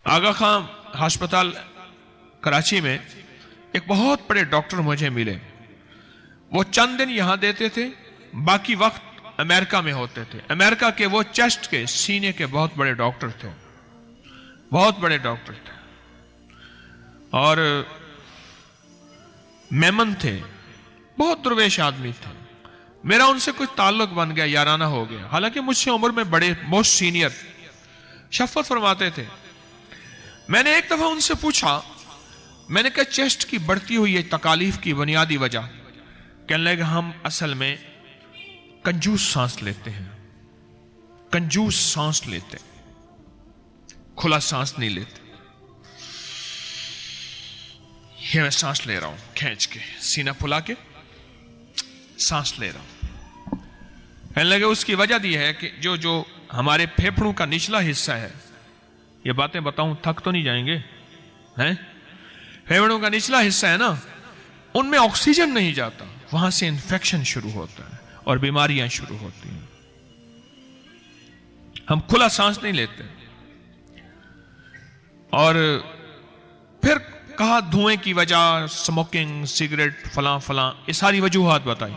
आगा खां अस्पताल कराची में एक बहुत बड़े डॉक्टर मुझे मिले। वो चंद दिन यहां देते थे, बाकी वक्त अमेरिका में होते थे। अमेरिका के वो चेस्ट के सीने के बहुत बड़े डॉक्टर थे, बहुत बड़े डॉक्टर थे और मेमन थे, बहुत दुर्वेश आदमी थे। मेरा उनसे कुछ ताल्लुक बन गया, याराना हो गया। हालांकि मुझसे उम्र में बड़े, मोस्ट सीनियर, शफकत फरमाते थे। मैंने एक दफा उनसे पूछा, मैंने कहा चेस्ट की बढ़ती हुई ये तकालीफ की बुनियादी वजह? कहने लगे हम असल में कंजूस सांस लेते हैं, कंजूस सांस लेते, खुला सांस नहीं लेते। ये मैं सांस ले रहा हूं खींच के, सीना फुला के सांस ले रहा हूं। कहने लगे उसकी वजह दी है कि जो हमारे फेफड़ों का निचला हिस्सा है, ये बातें बताऊं थक तो नहीं जाएंगे हैं? फेफड़ों का निचला हिस्सा है ना, उनमें ऑक्सीजन नहीं जाता, वहां से इन्फेक्शन शुरू होता है और बीमारियां शुरू होती हैं। हम खुला सांस नहीं लेते। और फिर कहा धुएं की वजह, स्मोकिंग, सिगरेट, फलां फलां, ये सारी वजूहात बताई।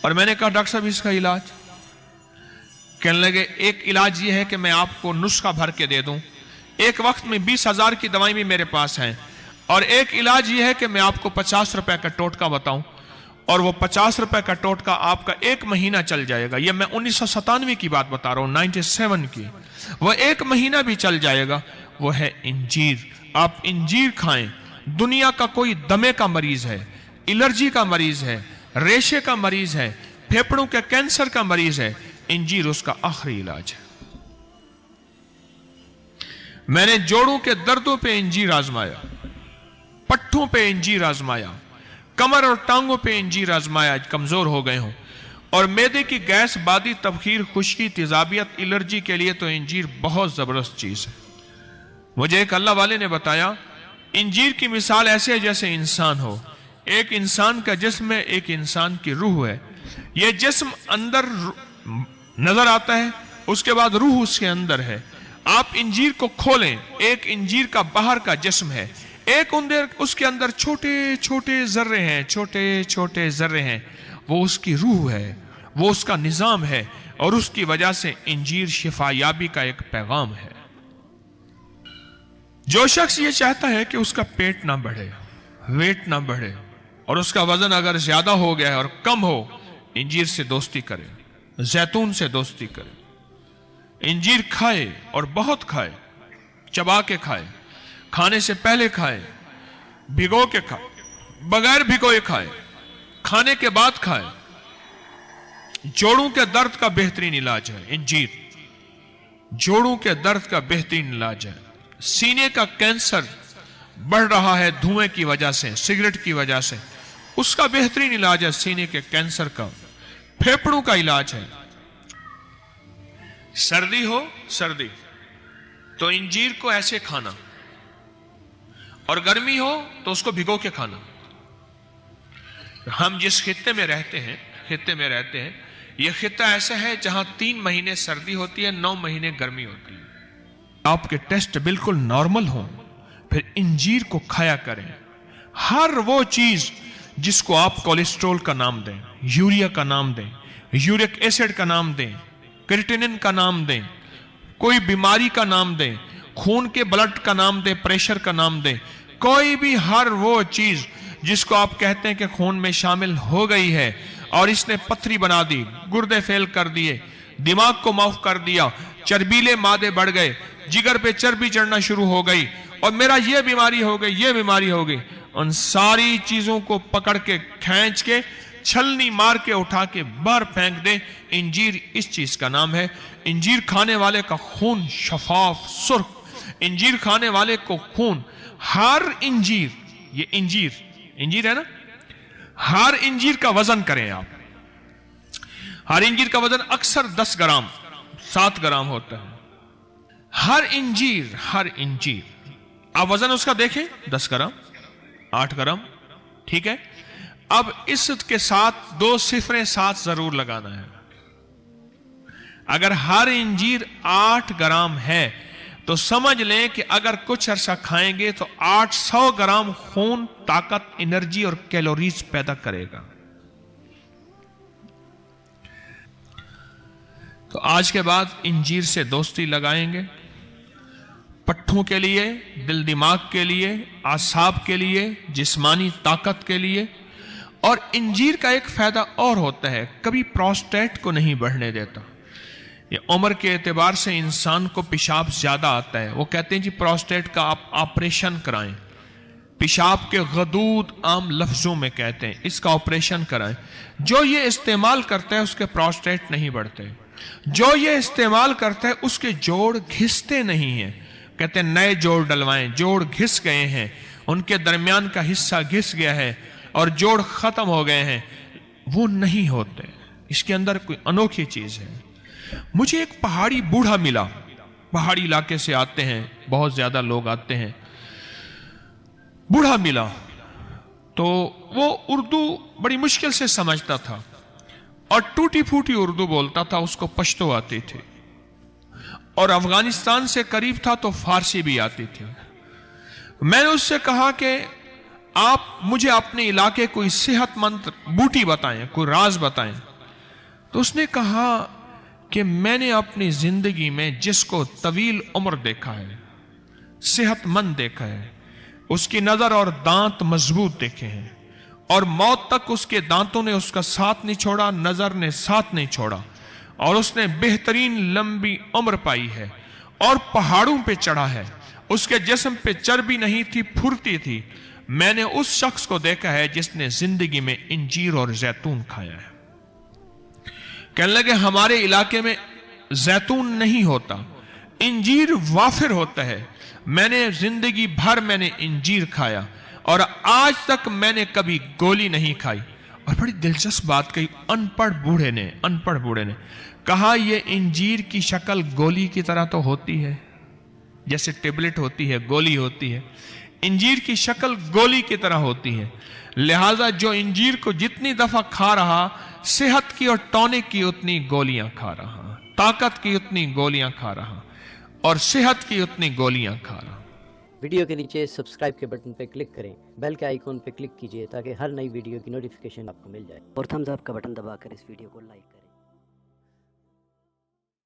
और मैंने कहा डॉक्टर साहब इसका इलाज? कहने लगे एक इलाज ये है कि मैं आपको नुस्खा भर के दे दूं, एक वक्त में 20,000 की दवाई भी मेरे पास है। और एक इलाज ये है कि मैं आपको 50 रुपए का टोटका बताऊं और वो 50 रुपए का टोटका आपका 1 महीना चल जाएगा। ये मैं 1997 की बात बता रहा हूं, 97 की। वो 1 महीना भी चल जाएगा। वो है इंजीर। आप इंजीर खाएं। दुनिया का कोई दमे का मरीज है, एलर्जी का मरीज है, रेशे का मरीज है, फेफड़ों के कैंसर का मरीज है, इंजीर उसका आखिरी इलाज है। मैंने जोड़ों के दर्दों पे इंजीर आजमाया, पट्ठों पे इंजीर आजमाया, कमर और टांगों पे इंजीर आजमाया, कमजोर हो गए हों। और मैदे की गैस, बादी, तबखीर, खुश्की, तेजाबियत, एलर्जी के लिए तो इंजीर बहुत जबरदस्त चीज है। मुझे एक अल्लाह वाले ने बताया, इंजीर की मिसाल ऐसे है जैसे इंसान हो। एक इंसान का जिस्म है, एक इंसान की रूह है। यह जिस्म अंदर नजर आता है, उसके बाद रूह उसके अंदर है। आप इंजीर को खोलें, एक इंजीर का बाहर का जिस्म है, एक उसके अंदर छोटे छोटे जर्रे हैं, छोटे छोटे जर्रे हैं। वो उसकी रूह है, वो उसका निजाम है। और उसकी वजह से इंजीर शिफायाबी का एक पैगाम है। जो शख्स ये चाहता है कि उसका पेट ना बढ़े, वेट ना बढ़े और उसका वजन अगर ज्यादा हो गया है और कम हो, इंजीर से दोस्ती करे, जैतून से दोस्ती करे। इंजीर खाए और बहुत खाए, चबा के खाए, खाने से पहले खाए, भिगो के खाए, बगैर भिगोए खाए, खाने के बाद खाए। जोड़ों के दर्द का बेहतरीन इलाज है इंजीर। जोड़ों के दर्द का बेहतरीन इलाज है। सीने का कैंसर बढ़ रहा है धुएं की वजह से, सिगरेट की वजह से, उसका बेहतरीन इलाज है सीने के कैंसर का। फेफड़ों का इलाज है। सर्दी हो, सर्दी तो इंजीर को ऐसे खाना, और गर्मी हो तो उसको भिगो के खाना। हम जिस खित्ते में रहते हैं, यह खित्ता ऐसा है जहां 3 महीने सर्दी होती है, 9 महीने गर्मी होती है। आपके टेस्ट बिल्कुल नॉर्मल हो, फिर इंजीर को खाया करें। हर वो चीज जिसको आप कोलेस्ट्रॉल का नाम दें, यूरिया का नाम दें, यूरिक एसिड का नाम दें, क्रिएटिनिन का नाम दें, कोई बीमारी का नाम दें, खून के ब्लड का नाम दें, प्रेशर का नाम दें, कोई भी हर वो चीज जिसको आप कहते हैं कि खून में शामिल हो गई है और इसने पथरी बना दी, गुर्दे फेल कर दिए, दिमाग को माफ कर दिया, चर्बीले मादे बढ़ गए, जिगर पे चर्बी चढ़ना शुरू हो गई और मेरा ये बीमारी हो गई, ये बीमारी हो गई, उन सारी चीजों को पकड़ के, खींच के, छलनी मार के उठा के बाहर फेंक दे। इंजीर इस चीज का नाम है। इंजीर खाने वाले का खून शफाफ सुर्ख। इंजीर खाने वाले को खून, हर इंजीर, ये इंजीर है ना, हर इंजीर का वजन करें आप। हर इंजीर का वजन अक्सर 10 ग्राम 7 ग्राम होता है। हर इंजीर आप वजन उसका देखें, 10 ग्राम 8 ग्राम, ठीक है। अब इसके साथ 2 सिफरें 7 जरूर लगाना है। अगर हर इंजीर 8 ग्राम है तो समझ लें कि अगर कुछ अरसा खाएंगे तो 800 ग्राम खून, ताकत, एनर्जी और कैलोरीज पैदा करेगा। तो आज के बाद इंजीर से दोस्ती लगाएंगे, पट्ठों के लिए, दिल दिमाग के लिए, आसाब के लिए, जिस्मानी ताकत के लिए। और इंजीर का एक फायदा और होता है, कभी प्रोस्टेट को नहीं बढ़ने देता। ये उम्र के एतबार से इंसान को पेशाब ज्यादा आता है, वो कहते हैं जी प्रोस्टेट का आप ऑपरेशन कराएं। पेशाब के गदूद आम लफ्जों में कहते हैं, इसका ऑपरेशन कराएं। जो ये इस्तेमाल करता है उसके प्रोस्टेट नहीं बढ़ते, जो ये इस्तेमाल करता है उसके जोड़ घिसते नहीं हैं। कहते हैं नए जोड़ डलवाएं, जोड़ घिस गए हैं, उनके दरमियान का हिस्सा घिस गया है और जोड़ खत्म हो गए हैं, वो नहीं होते। इसके अंदर कोई अनोखी चीज है। मुझे एक पहाड़ी बूढ़ा मिला, पहाड़ी इलाके से आते हैं, बहुत ज्यादा लोग आते हैं। बूढ़ा मिला तो वो उर्दू बड़ी मुश्किल से समझता था और टूटी फूटी उर्दू बोलता था, उसको पश्तो आती थी और अफगानिस्तान से करीब था तो फारसी भी आती थी। मैंने उससे कहा कि आप मुझे अपने इलाके कोई सेहतमंद बूटी बताएं, कोई राज बताएं। तो उसने कहा कि मैंने अपनी जिंदगी में जिसको तवील उम्र देखा है, सेहतमंद देखा है, उसकी नजर और दांत मजबूत देखे हैं और मौत तक उसके दांतों ने उसका साथ नहीं छोड़ा, नजर ने साथ नहीं छोड़ा और उसने बेहतरीन लंबी उम्र पाई है और पहाड़ों पे चढ़ा है, उसके जिस्म पे चर्बी नहीं थी, फुर्ती थी। मैंने उस शख्स को देखा है जिसने जिंदगी में इंजीर और जैतून खाया है। कहने लगे हमारे इलाके में जैतून नहीं होता, इंजीर वाफिर होता है। मैंने जिंदगी भर मैंने इंजीर खाया और आज तक मैंने कभी गोली नहीं खाई। और बड़ी दिलचस्प बात कही अनपढ़ बूढ़े ने कहा, ये इंजीर की शक्ल गोली की तरह तो होती है, जैसे टेबलेट होती है, गोली होती है, इंजीर की शक्ल गोली की तरह होती है। लिहाजा जो इंजीर को जितनी दफा खा रहा, सेहत की और टॉनिक की उतनी गोलियां खा रहा, ताकत की उतनी गोलियां खा रहा और सेहत की उतनी गोलियां खा रहा। वीडियो के नीचे सब्सक्राइब के बटन पर क्लिक करें, बेल के आइकॉन पर क्लिक कीजिए ताकि हर नई वीडियो की नोटिफिकेशन आपको मिल जाए और थम्स अप का बटन दबाकर इस वीडियो को लाइक करें।